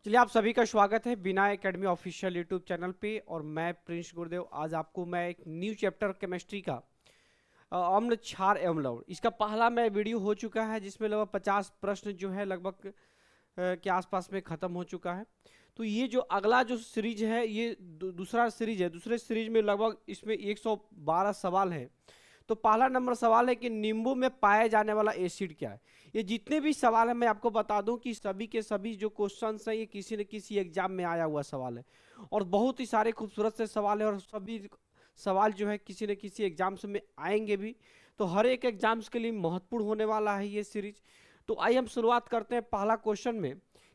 चलिए, आप सभी का स्वागत है बिना एकेडमी ऑफिशियल यूट्यूब चैनल पे। और मैं प्रिंस गुरुदेव। आज आपको मैं एक न्यू चैप्टर केमिस्ट्री का अम्ल क्षार एवं लवण, इसका पहला मैं वीडियो हो चुका है जिसमें लगभग 50 प्रश्न जो है लगभग के आसपास में ख़त्म हो चुका है। तो ये जो अगला जो सीरीज है ये दूसरा सीरीज है। दूसरे सीरीज में लगभग इसमें 112 सवाल है। तो पहला नंबर सवाल है कि नींबू में पाया जाने वाला एसिड क्या है। ये जितने भी सवाल है मैं आपको बता दूं कि सभी के सभी जो क्वेश्चंस हैं ये किसी न किसी एग्जाम में आया हुआ सवाल है और बहुत ही सारे खूबसूरत से सवाल है और सभी सवाल जो है किसी न किसी एग्जाम्स में आएंगे भी। तो हर एक एग्जाम्स के लिए महत्वपूर्ण होने वाला है ये सीरीज। तो आइए हम शुरुआत करते हैं पहला क्वेश्चन में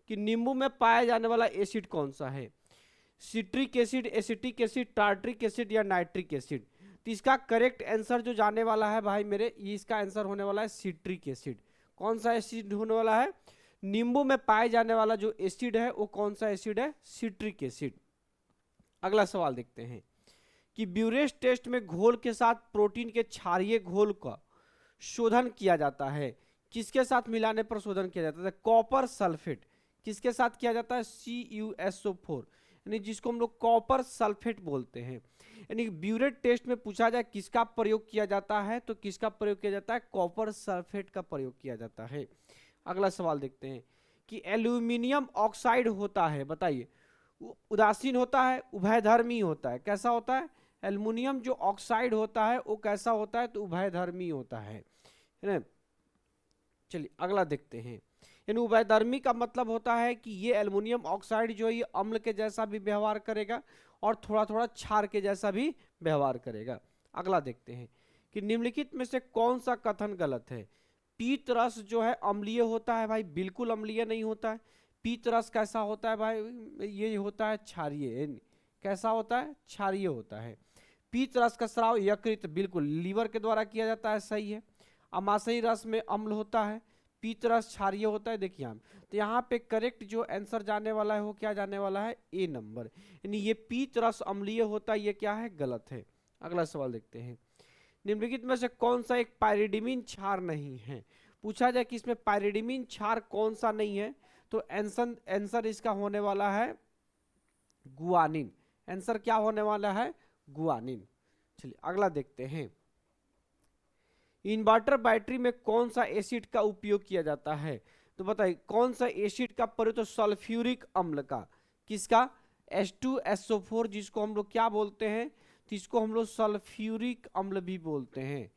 कि नींबू में पाया जाने वाला एसिड कौन सा है। Citric acid, acetic acid, tartaric acid या नाइट्रिक एसिड। तो इसका करेक्ट आंसर जो जाने वाला है भाई मेरे, ये इसका आंसर होने वाला है सिट्रिक एसिड। कौन सा एसिड होने वाला है? नींबू में पाए जाने वाला जो एसिड है वो कौन सा एसिड है? Citric acid. अगला सवाल देखते हैं कि ब्यूरेस टेस्ट में घोल के साथ प्रोटीन के क्षारीय घोल का शोधन किया जाता है। किसके साथ मिलाने पर शोधन किया जाता है? Copper sulphate. किसके साथ किया जाता है? CuSO4, यानी जिसको हम लोग कॉपर सल्फेट बोलते हैं। यानी ब्यूरेट टेस्ट में पूछा जाए किसका प्रयोग किया जाता है तो किसका प्रयोग किया जाता है? कॉपर सल्फेट का प्रयोग किया जाता है। अगला सवाल देखते हैं कि एल्यूमिनियम ऑक्साइड होता है, बताइए, उदासीन होता है, उभयधर्मी होता है, कैसा होता है? एल्युमिनियम जो ऑक्साइड होता है वो कैसा होता है? तो उभयधर्मी होता है ना। चलिए अगला देखते हैं। यानी उभयधर्मी का मतलब होता है कि ये एल्युमिनियम ऑक्साइड जो है ये अम्ल के जैसा भी व्यवहार करेगा और थोड़ा थोड़ा क्षार के जैसा भी व्यवहार करेगा। अगला देखते हैं कि निम्नलिखित में से कौन सा कथन गलत है। पीत रस जो है अम्लीय होता है भाई, बिल्कुल अम्लीय नहीं होता है। पीत रस कैसा होता है भाई? ये होता है क्षारीय। कैसा होता है? क्षारीय होता है। पीत रस का स्राव यकृत, बिल्कुल लीवर के द्वारा किया जाता है, सही है। अमाशयी रस में अम्ल होता है, पीत रस क्षारीय होता है। देखिए हम तो यहाँ पे करेक्ट जो आंसर जाने वाला है वो क्या जाने वाला है? ए नंबर। यानी ये पीत रस अम्लीय होता है, ये क्या है? गलत है। अगला सवाल देखते हैं। निम्नलिखित में से कौन सा एक पायरिडिमिन क्षार नहीं है? पूछा जाए कि इसमें पायरिडिमिन क्षार कौन सा नहीं है तो आंसर इसका होने वाला है गुआनिन। आंसर क्या होने वाला है? गुआनिन। चलिए अगला देखते हैं। इन्वर्टर बैटरी में कौन सा एसिड का उपयोग किया जाता है? तो बताइए कौन सा एसिड का प्रयोग? तो सल्फ्यूरिक अम्ल का। किसका? H2SO4, जिसको हम लोग क्या बोलते हैं? तो इसको हम लोग सल्फ्यूरिक अम्ल भी बोलते हैं।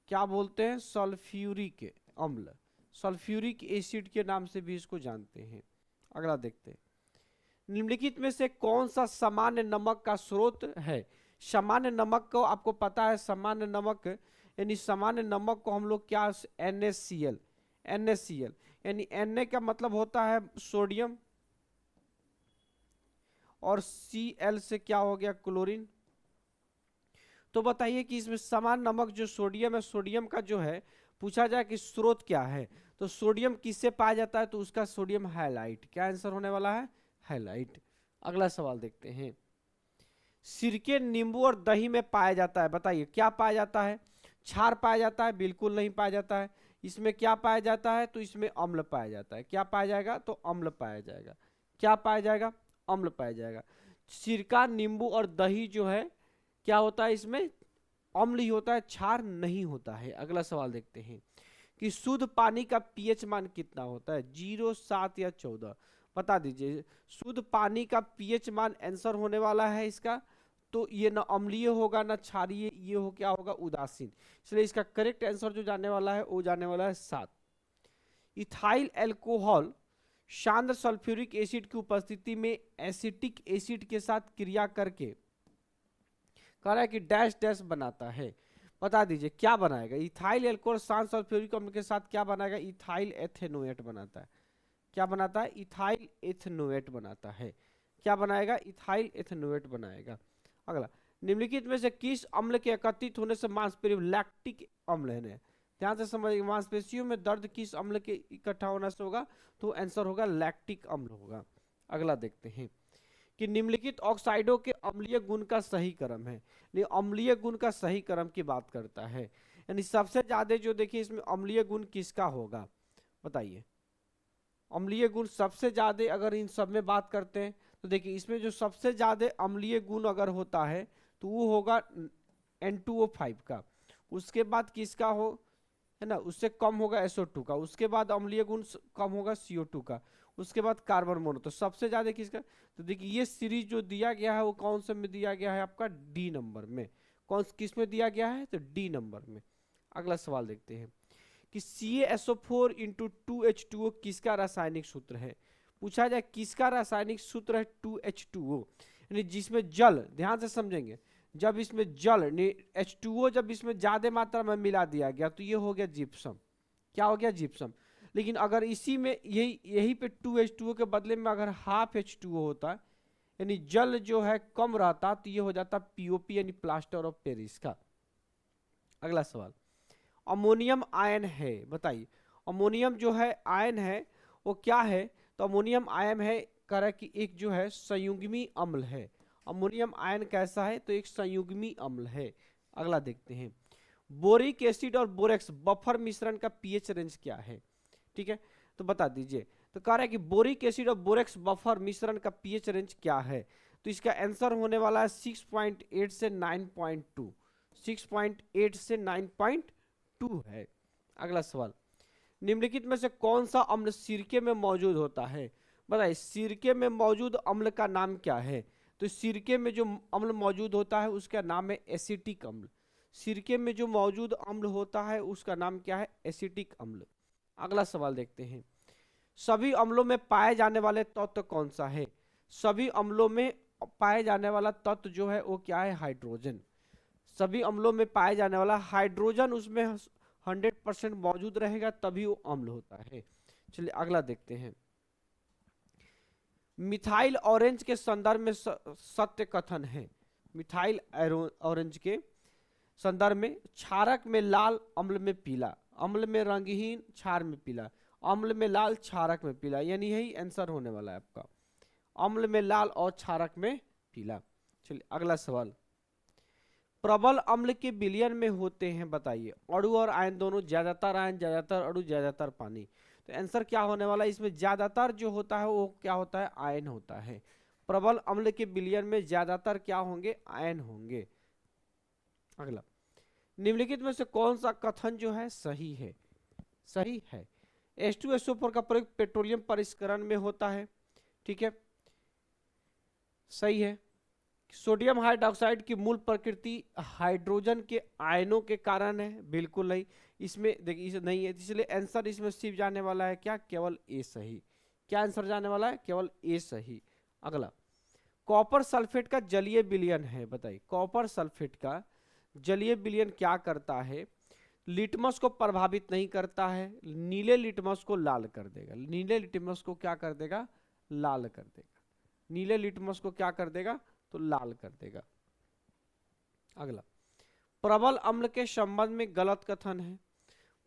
क्या बोलते हैं? सल्फ्यूरिक अम्ल, सल्फ्यूरिक एसिड के नाम से भी इसको जानते हैं। अगला देखते हैं। निम्नलिखित में से कौन सा सामान्य नमक का स्रोत है? सामान्य नमक को आपको पता है, सामान्य नमक यानी सामान्य नमक को हम लोग क्या? NaCl। NaCl यानी Na का मतलब होता है सोडियम और Cl से क्या हो गया? क्लोरीन। तो बताइए कि इसमें सामान्य नमक जो सोडियम है, सोडियम का जो है पूछा जाए कि स्रोत क्या है तो सोडियम किससे पाया जाता है? तो उसका सोडियम हैलाइड। क्या आंसर होने वाला है? हैलाइड। अगला सवाल देखते हैं। सिरके, नींबू और दही में पाया जाता है, बताइए क्या पाया जाता है? क्षार पाया जाता है? बिल्कुल नहीं पाया जाता है। इसमें क्या पाया जाता है? तो इसमें अम्ल पाया जाता है। क्या पाया जाएगा? तो अम्ल पाया जाएगा। क्या पाया जाएगा? अम्ल पाया जाएगा। सिरका, नींबू और दही जो है क्या होता है? इसमें अम्ल ही होता है, क्षार नहीं होता है। अगला सवाल देखते हैं कि शुद्ध पानी का पीएच मान कितना होता है? 0, 7 या 14? बता दीजिए। शुद्ध पानी का पीएच मान आंसर होने वाला है इसका तो ये ना अम्लीय होगा ना क्षारीय, ये हो क्या होगा? उदासीन। इसलिए इसका करेक्ट आंसर जो जाने वाला है वो जाने वाला है 7। इथाइल एल्कोहल शांत सल्फ्यूरिक एसिड की उपस्थिति में एसिटिक एसिड के साथ क्रिया करके कह रहा है कि डैश डैश बनाता है। बता दीजिए क्या बनाएगा? इथाइल एल्कोहल शांत सल्फ्यूरिक अम्ल के साथ क्या बनाएगा? इथाइल एथेनोएट बनाता है। क्या बनाता है? इथाइल एथेनोएट बनाता है। क्या बनाएगा? इथाइल एथेनोएट बनाएगा। अगला, निम्नलिखित में से किस अम्ल के एकत्रित होने से मांसपेशियों, लैक्टिक अम्ल है ना, ध्यान से समझिए, मांसपेशियों में दर्द किस अम्ल के इकट्ठा होने से होगा? तो आंसर होगा लैक्टिक अम्ल होगा। अगला देखते हैं कि निम्नलिखित ऑक्साइडों के अम्लीय गुण का सही क्रम है। नहीं, अम्लीय गुण का सही क्रम की बात करता है, यानी सबसे ज्यादा जो देखिए इसमें अम्लीय गुण किसका होगा? बताइए। अम्लीय गुण सबसे ज्यादा अगर इन सब में बात करते हैं तो देखिए इसमें जो सबसे ज्यादा अम्लीय गुण अगर होता है तो वो होगा N2O5 का, उसके बाद किसका हो, है ना, उससे कम होगा SO2 का, उसके बाद अम्लीय गुण कम होगा CO2 का, उसके बाद कार्बन मोनो। तो सबसे ज्यादा किसका, तो देखिए ये सीरीज जो दिया गया है वो कौन से में दिया गया है आपका डी नंबर में, कौन किस में दिया गया है तो डी नंबर में। अगला सवाल देखते हैं कि CaSO4 इंटू 2H2O किसका रासायनिक सूत्र है। पूछा जाए किसका रासायनिक सूत्र है 2H2O, यानी जिसमें जल, ध्यान से समझेंगे, जब इसमें जल H2O जब इसमें ज्यादा मात्रा में मिला दिया गया तो ये हो गया जिप्सम। क्या हो गया, जिप्सम। लेकिन अगर इसी में यही पे 2H2O के बदले में अगर हाफ H2O होता, यानी जल जो है कम रहता, तो ये हो जाता POP यानी प्लास्टर ऑफ पेरिस का। अगला सवाल, अमोनियम आयन है, बताइए अमोनियम जो है आयन है वो क्या है, तो अमोनियम आयन है कह रहा है कि एक जो है संयुग्मी अम्ल है। अमोनियम आयन कैसा है, तो एक संयुग्मी अम्ल है। अगला देखते हैं, बोरिक एसिड और बोरेक्स बफर मिश्रण का पीएच रेंज क्या है, ठीक है, तो बता दीजिए। तो कह रहा है कि बोरिक एसिड और बोरेक्स बफर मिश्रण का पीएच रेंज क्या है, तो इसका आंसर होने वाला है 6.8 से 9.2, 6.8 से 9.2 है। अगला सवाल, निम्नलिखित में से कौन सा अम्ल सिरके में मौजूद होता है, बताइए सिरके में मौजूद अम्ल का नाम क्या है, तो सिरके में जो अम्ल मौजूद होता है उसका नाम है एसिटिक अम्ल। सिरके में जो मौजूद अम्ल होता है उसका नाम क्या है, एसिटिक अम्ल। अगला सवाल देखते हैं, सभी अम्लों में पाए जाने वाले तत्व कौन सा है, सभी अम्लों में पाए जाने वाला तत्व जो है वो क्या है, हाइड्रोजन। सभी अम्लों में पाए जाने वाला हाइड्रोजन उसमें 100% मौजूद रहेगा तभी वो अम्ल होता है। चलिए अगला देखते हैं, मिथाइल ऑरेंज के संदर्भ में सत्य कथन है। मिथाइल ऑरेंज के संदर्भ में क्षारक में लाल, अम्ल में पीला, अम्ल में रंगहीन, क्षार में पीला, अम्ल में लाल, क्षारक में पीला, यानी यही आंसर होने वाला है आपका, अम्ल में लाल और क्षारक में पीला। चलिए अगला सवाल, प्रबल अम्ल के विलयन में होते हैं, बताइए अणु और आयन दोनों, ज्यादातर आयन, ज्यादातर अणु, ज्यादातर पानी। तो आंसर क्या होने वाला है, इसमें ज्यादातर जो होता है वो क्या होता है, आयन होता है। प्रबल अम्ल के विलयन में ज्यादातर क्या होंगे, आयन होंगे। अगला, निम्नलिखित में से कौन सा कथन जो है सही है, सही है। H2SO4 का प्रयोग पेट्रोलियम परिष्करण में होता है, ठीक है, सही है। सोडियम हाइड्रोक्साइड की मूल प्रकृति हाइड्रोजन के आयनों के कारण है, बिल्कुल नहीं, इसमें देखिए इसे नहीं है, इसलिए आंसर इसमें सिर्फ जाने वाला है क्या, केवल ए सही। क्या आंसर जाने वाला है, केवल ए सही। अगला, कॉपर सल्फेट का जलीय विलयन है, बताइए कॉपर सल्फेट का जलीय विलयन क्या करता है, लिटमस को प्रभावित नहीं करता है, नीले लिटमस को लाल कर देगा, नीले लिटमस को क्या कर देगा, लाल कर देगा, नीले लिटमस को क्या कर देगा, तो लाल कर देगा। अगला, प्रबल अम्ल के संबंध में गलत कथन है।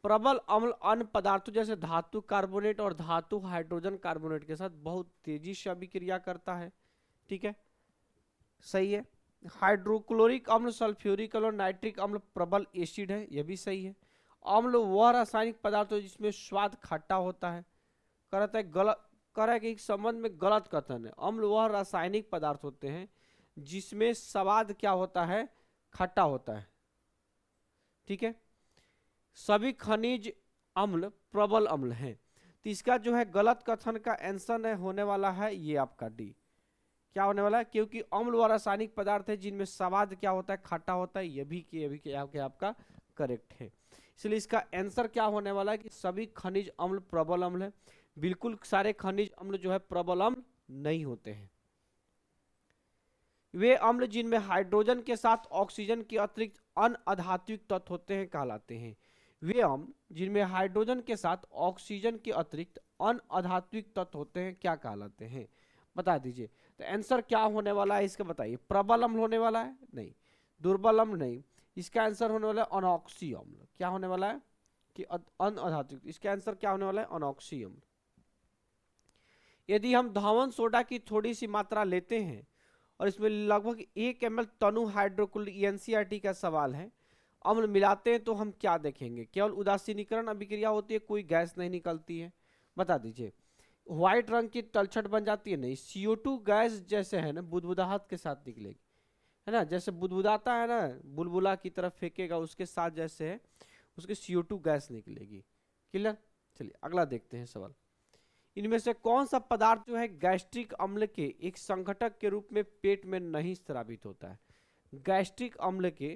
प्रबल अम्ल अन्य पदार्थों जैसे धातु कार्बोनेट और धातु हाइड्रोजन कार्बोनेट के साथ बहुत तेजी से अभिक्रिया करता है, ठीक है, सही है। हाइड्रोक्लोरिक अम्ल, सल्फ्यूरिक अम्ल और नाइट्रिक अम्ल प्रबल एसिड है, यह भी सही है। अम्ल वह रासायनिक पदार्थ है जिसमें स्वाद खट्टा होता है, कहता है गलत, कह रहा है कि इस संबंध में गलत कथन है। अम्ल वह रासायनिक पदार्थ होते हैं जिसमें स्वाद क्या होता है, खट्टा होता है, ठीक है। सभी खनिज अम्ल प्रबल अम्ल हैं, तो इसका जो है गलत कथन का आंसर होने वाला है ये आपका डी। क्या होने वाला है, क्योंकि अम्ल वह रासायनिक पदार्थ है जिनमें स्वाद क्या होता है, खट्टा होता है, ये भी आपका करेक्ट है। इसलिए इसका आंसर क्या होने वाला है कि सभी खनिज अम्ल प्रबल अम्ल है। बिल्कुल सारे खनिज अम्ल जो है प्रबल अम्ल नहीं होते हैं। वे अम्ल जिनमें हाइड्रोजन के साथ ऑक्सीजन के अतिरिक्त अन्य अधात्विक तत्व होते हैं कहलाते हैं। वे अम्ल जिनमें हाइड्रोजन के साथ ऑक्सीजन के अतिरिक्त अन्य अधात्विक तत्व होते हैं क्या कहलाते हैं, बता दीजिए। तो आंसर क्या होने वाला है इसका बताइए, प्रबल अम्ल होने वाला है, नहीं, दुर्बल अम्ल नहीं, इसका आंसर होने वाला है अनॉक्सी अम्ल। क्या होने वाला है कि अन्य अधात्विक, इसका आंसर क्या होने वाला है, अनॉक्सी अम्ल। यदि हम धवन सोडा की थोड़ी सी मात्रा लेते हैं और इसमें लगभग 1 ml तनु हाइड्रोक्लोरिक, एनसीईआरटी का सवाल है, अम्ल मिलाते हैं तो हम क्या देखेंगे, केवल उदासीनीकरण अभिक्रिया होती है, कोई गैस नहीं निकलती है, बता दीजिए। व्हाइट रंग की तलछट बन जाती है, नहीं, CO2 गैस जैसे है ना बुदबुदाहट के साथ निकलेगी, है ना, जैसे बुदबुदाता है ना, बुलबुला की तरफ फेंकेगा उसके साथ जैसे है उसके CO2 गैस निकलेगी। क्लियर। चलिए अगला देखते हैं सवाल। इनमें से कौन सा पदार्थ जो है गैस्ट्रिक अम्ल के एक संघटक के रूप में पेट में नहीं स्रावित होता है? गैस्ट्रिक अम्ल के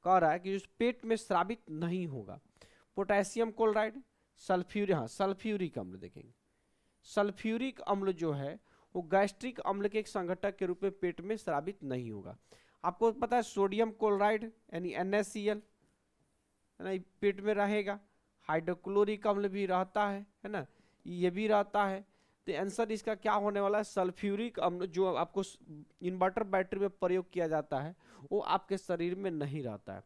कह रहा है कि जो पेट में स्रावित नहीं होगा। पोटेशियम क्लोराइड, सल्फ्यूरिक, हाँ सल्फ्यूरिक अम्ल देखेंगे। सल्फ्यूरिक अम्ल जो है वो गैस्ट्रिक अम्ल के एक संघटक के रूप में पेट में स्रावित नहीं होगा। आपको पता है सोडियम क्लोराइड यानी NaCl है ना, पेट में रहेगा। हाइड्रोक्लोरिक अम्ल भी रहता है ना, ये भी रहता है। तो आंसर इसका क्या होने वाला है? सल्फ्यूरिक अम्ल जो आपको इन्वर्टर बैटरी में प्रयोग किया जाता है वो आपके शरीर में नहीं रहता है।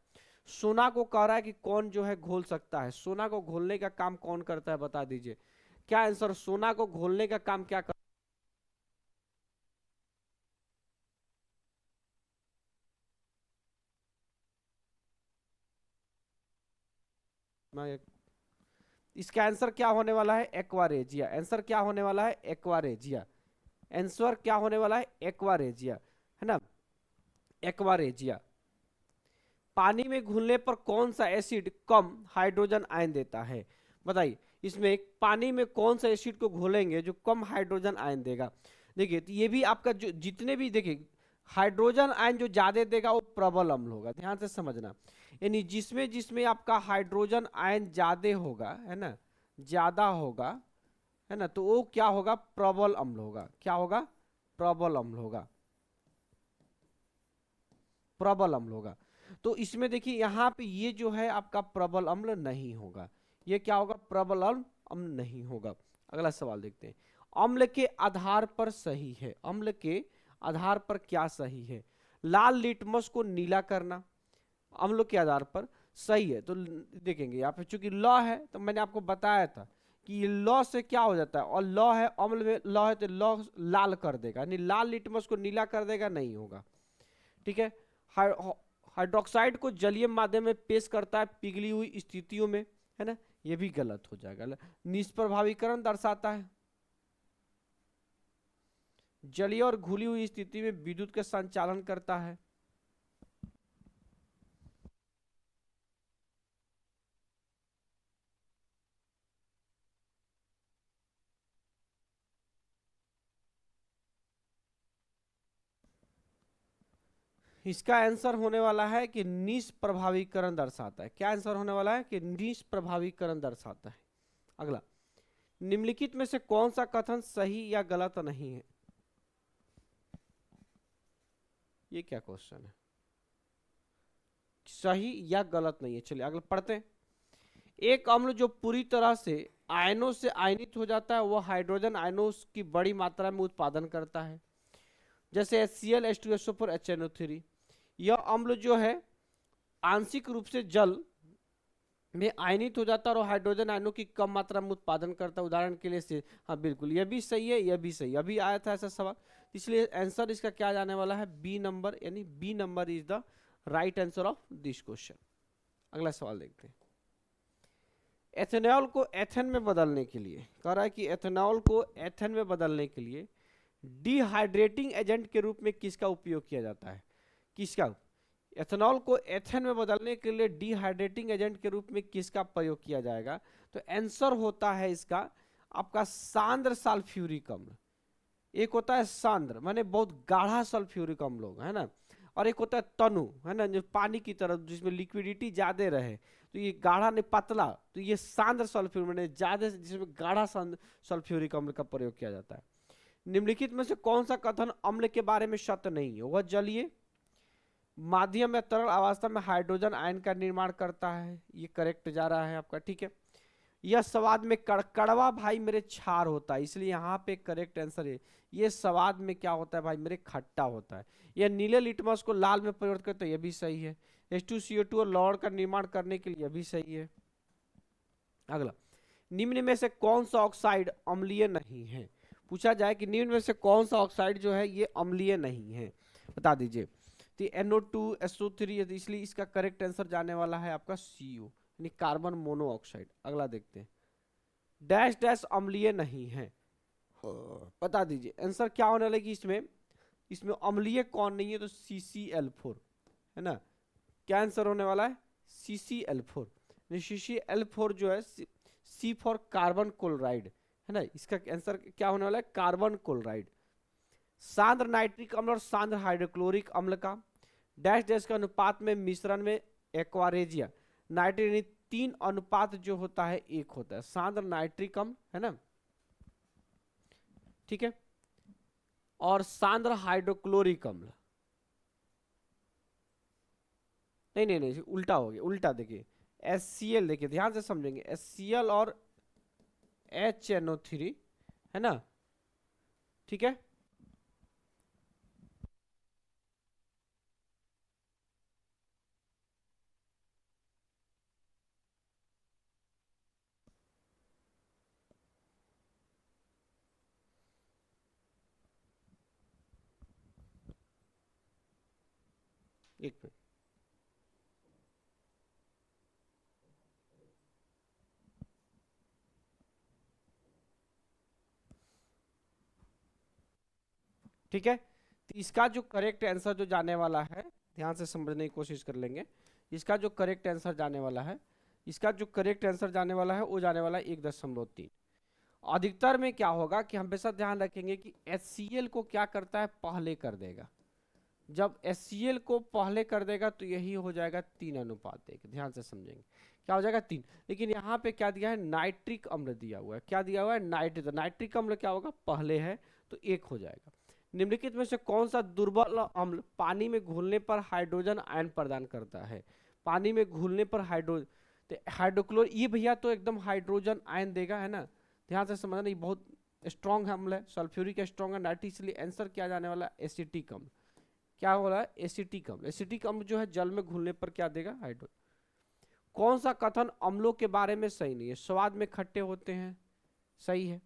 सोना को कह रहा है कि कौन जो है घोल सकता है, सोना को घोलने का काम कौन करता है बता दीजिए। क्या आंसर, सोना को घोलने का काम क्या कर इसका आंसर क्या होने वाला है? एक्वारेजिया। आंसर क्या होने वाला है? एक्वारेजिया। आंसर क्या होने वाला है? एक्वारेजिया, है ना, एक्वारेजिया। पानी में घुलने पर कौन सा एसिड कम हाइड्रोजन आयन देता है? बताइए, इसमें पानी में कौन सा एसिड को घोलेंगे जो कम हाइड्रोजन आयन देगा? देखिए तो ये भी आपका जो जितने भी देखिए हाइड्रोजन आयन जो ज्यादा देगा वो प्रबल अम्ल होगा, ध्यान से समझना। यानी जिसमें जिसमें आपका हाइड्रोजन आयन ज्यादा होगा, है ना, ज्यादा होगा, है ना, तो वो क्या होगा? प्रबल अम्ल होगा। क्या होगा? प्रबल अम्ल होगा, प्रबल अम्ल होगा। तो इसमें देखिए यहाँ पे ये जो है आपका प्रबल अम्ल नहीं होगा। ये क्या होगा? प्रबल अम्ल अम्ल नहीं होगा। अगला सवाल देखते हैं। अम्ल के आधार पर सही है, अम्ल के आधार पर क्या सही है? लाल लिटमस को नीला करना अम्लों के आधार पर सही है। तो देखेंगे यहाँ पे चूंकि लॉ है तो मैंने आपको बताया था कि ये लॉ से क्या हो जाता है, और लॉ है, अम्ल में लॉ है तो लॉ लाल कर देगा, यानी लाल लिटमस को नीला कर देगा, नहीं होगा। ठीक है। हाइड्रोक्साइड को जलीय माध्यम में पेश करता है पिघली हुई स्थितियों में, है ना, ये भी गलत हो जाएगा। निष्प्रभावीकरण दर्शाता है, जलीय और घुली हुई स्थिति में विद्युत का संचालन करता है। इसका आंसर होने वाला है कि निष्प्रभावीकरण दर्शाता है। क्या आंसर होने वाला है? कि निष्प्रभावीकरण दर्शाता है। अगला, निम्नलिखित में से कौन सा कथन सही या गलत नहीं है? ये क्या क्वेश्चन है? सही या गलत नहीं है। चलिए अगला पढ़ते हैं। एक अम्ल जो पूरी तरह से आयनों से आयनित हो जाता है वह हाइड्रोजन आयनों की बड़ी मात्रा में उत्पादन करता है, जैसे HCl H2SO4 HNO3। यह अम्ल जो है आंशिक रूप से जल में आयनित हो जाता है और हाइड्रोजन आयनों की कम मात्रा में उत्पादन करता है। उदाहरण के लिए से, हाँ बिल्कुल यह भी सही है, यह भी सही, अभी आया था ऐसा सवाल, इसलिए आंसर इसका क्या जाने वाला है? बी नंबर, यानी B number is the right answer of this question. अगला सवाल देखते हैं। एथेनॉल को एथेन में बदलने के लिए कह रहा है कि एथेनॉल को एथेन में बदलने के लिए डिहाइड्रेटिंग एजेंट के रूप में किसका उपयोग किया जाता है? किसका? एथेनॉल को एथेन में बदलने के लिए डिहाइड्रेटिंग एजेंट के रूप में किसका प्रयोग किया जाएगा? तो आंसर होता है इसका आपका सांद्र सल्फ्यूरिक अम्ल। एक होता है सांद्र माने बहुत गाढ़ा सल्फ्यूरिक अम्ल होगा, है ना, और एक होता है तनु, है ना, जो पानी की तरह जिसमें लिक्विडिटी ज्यादा रहे, तो ये गाढ़ा नहीं पतला, तो ये सांद्र सल्फ्यूरिक माने ज्यादा जिसमें गाढ़ा सल्फ्यूरिक अम्ल का प्रयोग किया जाता है। निम्नलिखित में से कौन सा कथन अम्ल के बारे में सत्य नहीं है? वह जलीय माध्यम या तरल अवस्था में हाइड्रोजन आयन का निर्माण करता है, ये करेक्ट जा रहा है आपका। ठीक है। यह स्वाद में कड़वा भाई मेरे छार होता है, इसलिए यहाँ पे करेक्ट आंसर है। ये स्वाद में क्या होता है भाई मेरे? खट्टा होता है। यह नीले लिटमस को लाल में परिवर्तित करता है, यह भी सही है। H2CO2 और लौड़ का निर्माण करने के लिए भी सही है। अगला, निम्न में से कौन सा ऑक्साइड अम्लीय नहीं है? पूछा जाए कि निम्न में से कौन सा ऑक्साइड जो है ये अम्लीय नहीं है, बता दीजिए। तो NO2 SO3, इसलिए इसका करेक्ट आंसर जाने वाला है आपका CO, यानी कार्बन मोनोऑक्साइड। अगला देखते हैं। डैश डैश अम्लीय नहीं है। बता दीजिए आंसर क्या होने वाला है कि इसमें इसमें अम्लीय कौन नहीं है, तो CCl4 है ना। क्या आंसर होने वाला है? CCl4। CCl4 जो है C फॉर कार्बन क्लोराइड है ना, इसका आंसर क्या होने वाला है? Carbon chloride. सांद्र नाइट्रिक अम्ल और सांद्र हाइड्रोक्लोरिक अम्ल का डैश डैश के अनुपात में मिश्रण में एक्वारेजिया नाइट्रेट 3 अनुपात जो होता है 1 होता है। सांद्र नाइट्रिक अम्ल है ना, ठीक है, और सांद्र हाइड्रोक्लोरिक अम्ल, नहीं नहीं नहीं उल्टा हो गया, उल्टा देखिए HCl, देखिए ध्यान से समझेंगे, HCl और HNO3 है ना, ठीक है। एक मिनट, ठीक है। तो इसका जो करेक्ट आंसर जो जाने वाला है, ध्यान से समझने की कोशिश कर लेंगे, इसका जो करेक्ट आंसर जाने वाला है, इसका जो करेक्ट आंसर जाने वाला है वो जाने वाला है 1.3। अधिकतर में क्या होगा कि हमेशा ध्यान रखेंगे कि HCl को क्या करता है, पहले कर देगा। जब HCl को पहले कर देगा तो यही हो जाएगा 3:1। ध्यान से समझेंगे क्या हो जाएगा 3। लेकिन यहाँ पे क्या दिया है, नाइट्रिक अम्ल दिया हुआ है। क्या दिया हुआ है? नाइट्रिक। तो नाइट्रिक अम्ल क्या होगा, पहले है तो 1 हो जाएगा। निम्नलिखित में से कौन सा दुर्बल अम्ल पानी में घुलने पर हाइड्रोजन आयन प्रदान करता है? पानी में घुलने पर हाइड्रोक्लोर, ये भैया तो एकदम हाइड्रोजन आयन देगा है ना। ध्यान से समझना, ये बहुत स्ट्रॉन्ग अम्ल है, सल्फ्यूरिक स्ट्रॉन्ग है, नाइट्रिक, इसलिए आंसर क्या जाने वाला है? एसिटिक अम्ल। क्या हो रहा है? एसिटिक अम्ल। एसिटिक अम्ल जो है जल में घुलने पर क्या देगा? हाइड्रोजन। कौन सा कथन अम्लों के बारे में सही नहीं है? स्वाद में खट्टे होते हैं, सही है।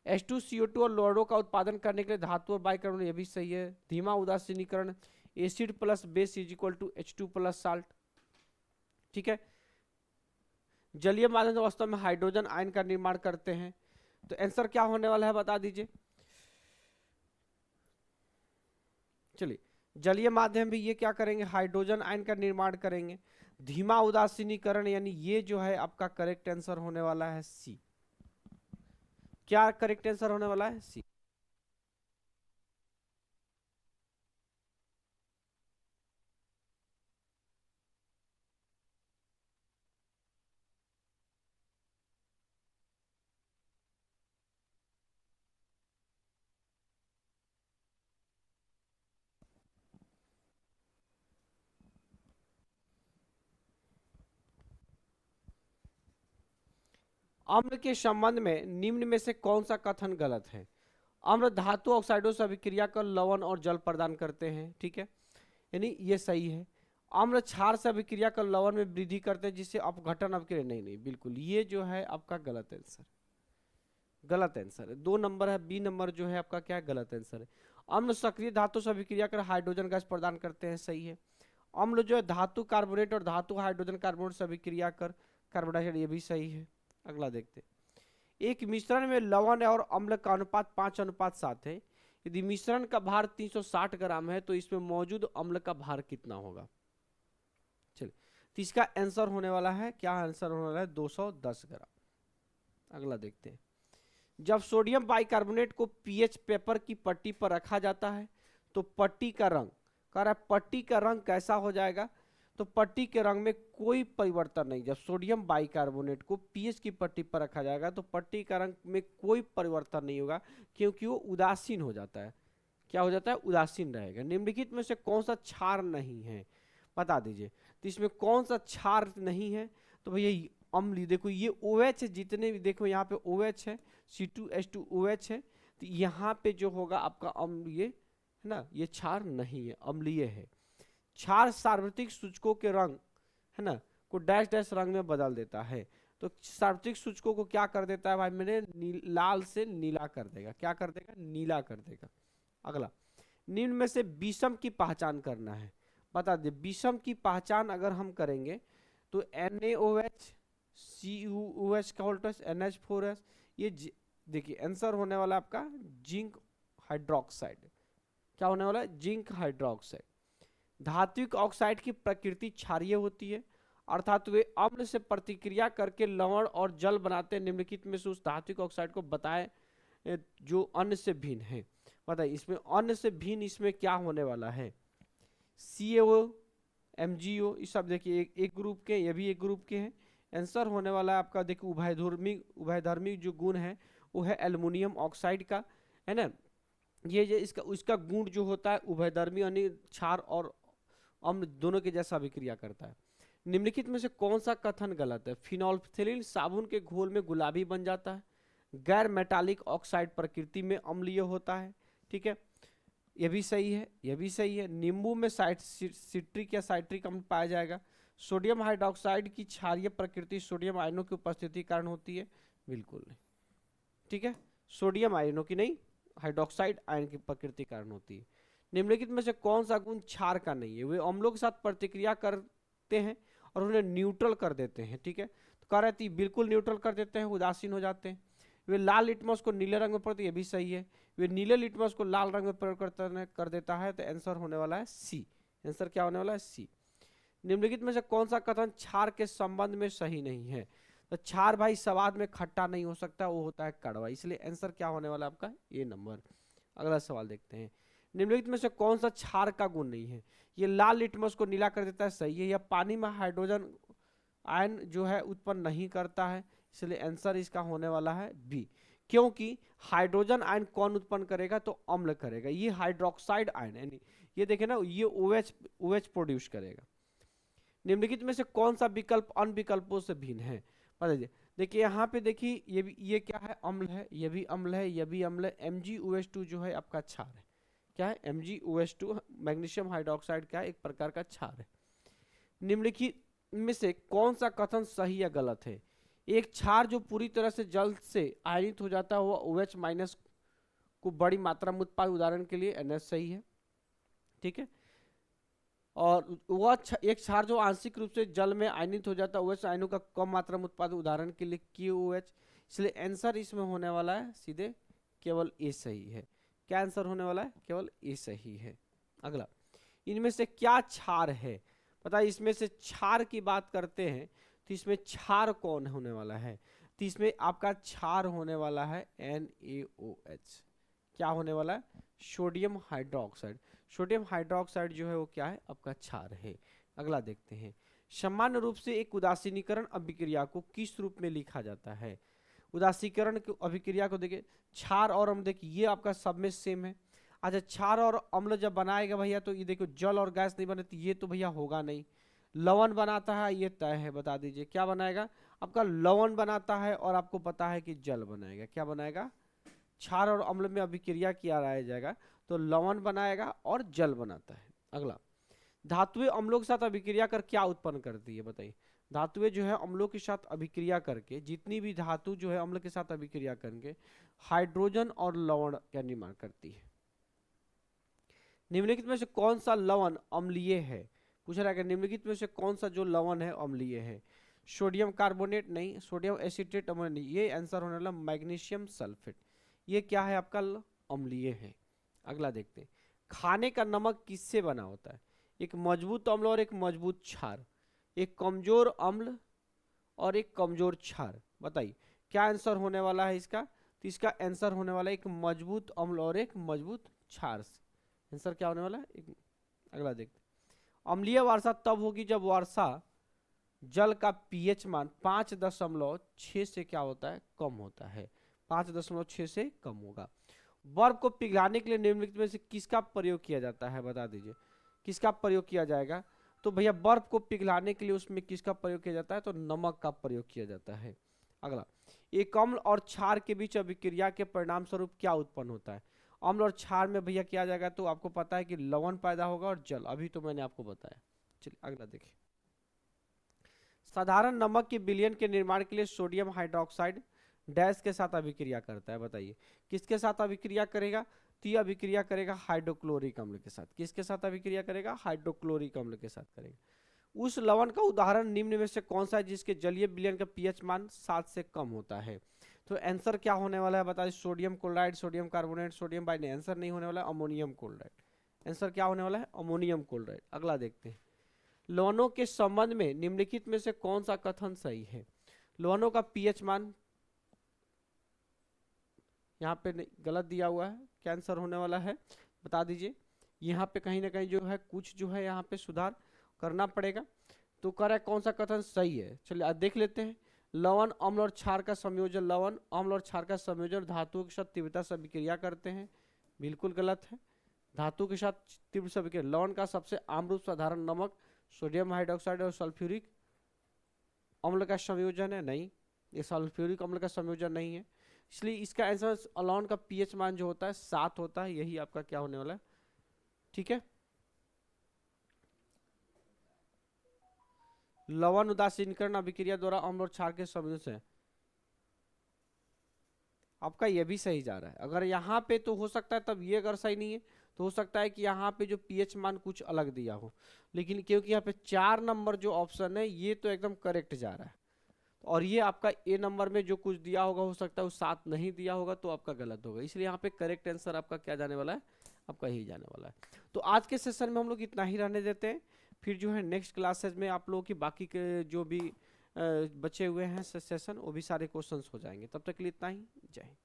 H2CO2 और लोहड़ों का उत्पादन करने के लिए धातु और बाइकार्बोनेट, ये भी सही है। धीमा उदासीनीकरण, acid plus base is equal to H2 plus salt, ठीक है। जलीय माध्यम वास्तव में हाइड्रोजन आयन का निर्माण करते हैं, तो आंसर क्या होने वाला है बता दीजिए। चलिए, जलीय माध्यम भी ये क्या करेंगे, हाइड्रोजन आयन का निर्माण करेंगे। धीमा उदासीनीकरण, यानी ये जो है आपका करेक्ट आंसर होने वाला है सी। क्या करेक्ट आंसर होने वाला है? सी। अम्ल के संबंध में निम्न में से कौन सा कथन गलत है? अम्ल धातु ऑक्साइडों से अभिक्रिया कर लवण और जल प्रदान करते हैं, ठीक है, यानी ये सही है। अम्ल क्षार से अभिक्रिया कर लवण में वृद्धि करते हैं जिससे अपघटन अभिक्रिया, नहीं नहीं बिल्कुल ये जो है आपका गलत आंसर, गलत आंसर है। 2 नंबर है, बी नंबर जो है आपका क्या है, गलत आंसर है। अम्ल सक्रिय धातु से अभिक्रिया कर हाइड्रोजन गैस प्रदान करते हैं, सही है। अम्ल जो है धातु कार्बोनेट और धातु हाइड्रोजन कार्बोनेट से अभिक्रिया कर कार्बन डाइऑक्साइड, ये भी सही है। अगला देखते हैं। एक मिश्रण में लवण और अम्ल का अनुपात 5:7 है। यदि मिश्रण का भार 360 ग्राम है तो इसमें मौजूद अम्ल का भार कितना होगा? चलिए, तो इसका आंसर होने वाला है, क्या आंसर होने वाला है? 210 ग्राम। अगला देखते हैं। जब सोडियम बाइकार्बोनेट को पीएच पेपर की पट्टी पर रखा जाता है तो पट्टी का रंग, कह रहा है पट्टी का रंग कैसा हो जाएगा? तो पट्टी के रंग में कोई परिवर्तन नहीं। जब सोडियम बाइकार्बोनेट को पीएच की पट्टी पर रखा जाएगा तो पट्टी का रंग में कोई परिवर्तन नहीं होगा, क्योंकि वो उदासीन हो जाता है। क्या हो जाता है? उदासीन रहेगा। निम्नलिखित में से कौन सा क्षार नहीं है, बता दीजिए। तो इसमें कौन सा क्षार नहीं है? तो भैया अम्ल, देखो ये OH है, जितने भी देखो यहाँ पे OH है, C2H2OH है, तो यहाँ पे जो होगा आपका अम्ल, ये है ना, ये क्षार नहीं है, अम्लीय है। क्षार सार्वत्रिक सूचकों के रंग है ना को डैश डैश रंग में बदल देता है। तो सार्वत्रिक सूचकों को क्या कर देता है भाई मैंने, लाल से नीला कर देगा। क्या कर देगा? नीला कर देगा। अगला, निम्न में से विषम की पहचान करना है, बता दे। विषम की पहचान अगर हम करेंगे तो NaOH CuOH का वोल्टेज NH4S, ये देखिए आंसर होने वाला आपका जिंक हाइड्रोक्साइड। क्या होने वाला है? Zinc hydroxide. धात्विक ऑक्साइड की प्रकृति क्षारीय होती है, अर्थात वे अम्ल से प्रतिक्रिया करके लवण और जल बनाते हैं। निम्नलिखित में से उस धात्विक ऑक्साइड को बताएं जो अन्य से भिन्न है। बताइए इसमें अन्य से भिन्न इसमें क्या होने वाला है? CaO, MgO, ये सब देखिए एक ग्रुप के, ये भी एक ग्रुप के हैं। आंसर होने वाला है आपका देखिए उभयधर्मी जो गुण है वो है एल्युमिनियम ऑक्साइड का, है ना। ये इसका गुण जो होता है उभयधर्मी, यानी क्षार और अम्ल दोनों के जैसा अभिक्रिया करता है। निम्नलिखित में से कौन सा कथन गलत है? फिनोल्फ्थेलिन साबुन के घोल में गुलाबी बन जाता है। गैर मेटालिक ऑक्साइड प्रकृति में अम्लीय होता है। ठीक है, यह भी सही है, यह भी सही है। नींबू में सिट्रिक या साइट्रिक अम्ल पाया जाएगा। सोडियम हाइड्रोक्साइड की क्षारीय प्रकृति सोडियम आयनों की उपस्थिति के कारण होती है। बिल्कुल नहीं। ठीक है, सोडियम आयनों की नहीं, हाइड्रोक्साइड आयन की प्रकृति कारण होती है। निम्नलिखित में से कौन सा गुण क्षार का नहीं है? वे अम्लों के साथ प्रतिक्रिया करते हैं और उन्हें न्यूट्रल कर देते हैं। ठीक है, तो कह रहे थे बिल्कुल न्यूट्रल कर देते हैं, उदासीन हो जाते हैं। वे लाल लिटमस को नीले रंग में पढ़ते, ये भी सही है। वे नीले लिटमस को लाल रंग में प्रयोग कर देता है, तो आंसर होने वाला है सी। आंसर क्या होने वाला है? सी। निम्नलिखित में से कौन सा कथन क्षार के संबंध में सही नहीं है? तो क्षार भाई स्वाद में खट्टा नहीं हो सकता, वो होता है कड़वा, इसलिए आंसर क्या होने वाला है आपका? ए नंबर। अगला सवाल देखते हैं। निम्नलिखित में से कौन सा क्षार का गुण नहीं है? ये लाल लिटमस को नीला कर देता है, सही है। या पानी में हाइड्रोजन आयन जो है उत्पन्न नहीं करता है, इसलिए आंसर इसका होने वाला है बी। क्योंकि हाइड्रोजन आयन कौन उत्पन्न करेगा? तो अम्ल करेगा। ये हाइड्रोक्साइड आयन है, ये देखे ना, ये OH प्रोड्यूस करेगा। निम्नलिखित में से कौन सा विकल्प अन्य विकल्पों से भिन्न है? बताइए। देखिए यहाँ पे देखिए, ये क्या है? अम्ल है, ये भी अम्ल है, ये भी अम्ल है। MgOH2 जो है आपका क्षार है। क्या है? MgOH2 मैग्नीशियम हाइड्रोक्साइड का एक प्रकार का क्षार है। निम्नलिखित में से कौन सा कथन सही या गलत है? एक क्षार जो पूरी तरह से जल से आयनित हो जाता है वह OH- को बड़ी मात्रा में उत्पाद, उदाहरण के लिए NH सही है। ठीक है, और वह एक क्षार जो आंशिक रूप से जल में आयनित हो जाता है OH आयनों का कम मात्रा में उत्पाद, उदाहरण के लिए KOH। इसलिए आंसर इसमें होने वाला है सीधे केवल ए सही है। क्या आंसर होने वाला है? केवल ए सही है। अगला, इनमें से क्या क्षार है? पता है, इसमें से क्षार की बात करते हैं तो इसमें क्षार कौन होने वाला है? तो इसमें आपका क्षार होने वाला है NaOH। क्या होने वाला है? Sodium hydroxide. सोडियम हाइड्रोक्साइड जो है वो क्या है? आपका क्षार है। अगला देखते हैं। सामान्य रूप से एक उदासीनीकरण अभिक्रिया को किस रूप में लिखा जाता है? उदासीकरण की अभिक्रिया को देखिए, क्षार और अम्ल, देखिए ये आपका सब में सेम है। अच्छा, क्षार और अम्ल जब बनाएगा भैया तो ये देखो जल और गैस नहीं बने, तो ये तो भैया होगा नहीं। लवण बनाता है, ये तय है। बता दीजिए क्या बनाएगा? आपका लवण बनाता है, और आपको पता है कि जल बनाएगा। क्या बनाएगा? क्षार और अम्ल में अभिक्रिया किया रहा जाएगा तो लवण बनाएगा और जल बनाता है। अगला, धातुएं अम्लों के साथ अभिक्रिया कर क्या उत्पन्न करती है? बताइए। धातुएं जो है अम्लों के साथ अभिक्रिया करके, जितनी भी धातु जो है अम्ल के साथ अभिक्रिया करके हाइड्रोजन और लवण का निर्माण करती है। निम्नलिखित में से कौन सा लवण अम्लीय है? पूछ रहा है कि निम्नलिखित में से कौन सा जो लवण है अम्लीय है? सोडियम कार्बोनेट नहीं, सोडियम एसिटेट अम्ल नहीं, ये आंसर होने वाला मैग्नीशियम सल्फेट। ये क्या है? आपका अम्लीय है। अगला देखते हैं। खाने का नमक किससे बना होता है? एक मजबूत अम्ल और एक मजबूत क्षार, एक कमजोर अम्ल और एक कमजोर क्षार। बताइए क्या आंसर होने वाला है इसका? तो इसका आंसर होने वाला है एक मजबूत अम्ल और एक मजबूत क्षार। आंसर क्या होने वाला है? अगला देखते हैं। अम्लीय वर्षा तब होगी जब वर्षा जल का pH मान 5.6 से क्या होता है? कम होता है। 5.6 से कम होगा। बर्फ को पिघलाने के लिए निम्नलिखित में से किसका प्रयोग किया जाता है? बता दीजिए किसका प्रयोग किया जाएगा? तो भैया बर्फ को पिघलाने के लिए उसमें किसका प्रयोग किया जाता है? तो नमक का प्रयोग किया जाता है। अगला, एक अम्ल और क्षार के बीच अभिक्रिया के परिणाम स्वरूप क्या उत्पन्न होता है? अम्ल और क्षार में भैया किया जाएगा तो आपको पता है कि लवण पैदा होगा और जल, अभी तो मैंने आपको बताया। चलिए अगला देखिए। साधारण नमक के विलयन के निर्माण के लिए सोडियम हाइड्रोक्साइड डैश के साथ अभिक्रिया करता है। बताइए किसके साथ अभिक्रिया करेगा? तो ये अभिक्रिया करेगा हाइड्रोक्लोरिक अम्ल के साथ। किसके साथ अभिक्रिया करेगा? हाइड्रोक्लोरिक अम्ल के साथ करेगा। उस लवण का उदाहरण निम्न में से कौन सा है जिसके जलीय विलयन का pH मान 7 से कम होता है? तो आंसर क्या होने वाला है बताइए, sodium chloride, sodium carbonate, sodium wide, answer नहीं होने वाला है अमोनियम क्लोराइड। आंसर क्या होने वाला है अमोनियम क्लोराइड। अगला देखते हैं, लवणों के संबंध में निम्नलिखित में से कौन सा कथन सही है। लवणों का पीएच मान यहाँ पे गलत दिया हुआ है, क्या आंसर होने वाला है बता दीजिए। यहाँ पे कहीं ना कहीं जो है कुछ जो है यहाँ पे सुधार करना पड़ेगा। तो कह रहा है कौन सा कथन सही है, चलिए आज देख लेते हैं। लवण अम्ल और क्षार का संयोजन, लवण अम्ल और क्षार का संयोजन धातुओं के साथ तीव्रता से अभिक्रिया करते हैं, बिल्कुल गलत है। धातु के साथ तीव्र से अभिक्रिया, लवण का सबसे आम रूप साधारण नमक सोडियम हाइड्रोक्साइड और सल्फ्यूरिक अम्ल का संयोजन है, नहीं ये सल्फ्यूरिक अम्ल का संयोजन नहीं है, इसलिए इसका आंसर लवण का पीएच मान जो होता है 7 होता है, यही आपका क्या होने वाला है। ठीक है, लवण उदासीनीकरण अभिक्रिया द्वारा अम्ल और क्षार के संयोजन से, आपका ये भी सही जा रहा है। अगर यहाँ पे तो हो सकता है तब ये अगर सही नहीं है तो हो सकता है कि यहाँ पे जो पीएच मान कुछ अलग दिया हो, लेकिन क्योंकि यहाँ पे 4 नंबर जो ऑप्शन है ये तो एकदम करेक्ट जा रहा है, और ये आपका ए नंबर में जो कुछ दिया होगा हो सकता है वो 7 नहीं दिया होगा तो आपका गलत होगा, इसलिए यहाँ पे करेक्ट आंसर आपका क्या जाने वाला है, आपका यही जाने वाला है। तो आज के सेशन में हम लोग इतना ही रहने देते हैं, फिर जो है नेक्स्ट क्लासेज में आप लोगों की बाकी के जो भी बचे हुए हैं सेशन वो भी सारे क्वेश्चंस हो जाएंगे। तब तक के लिए इतना ही, जय हिंद।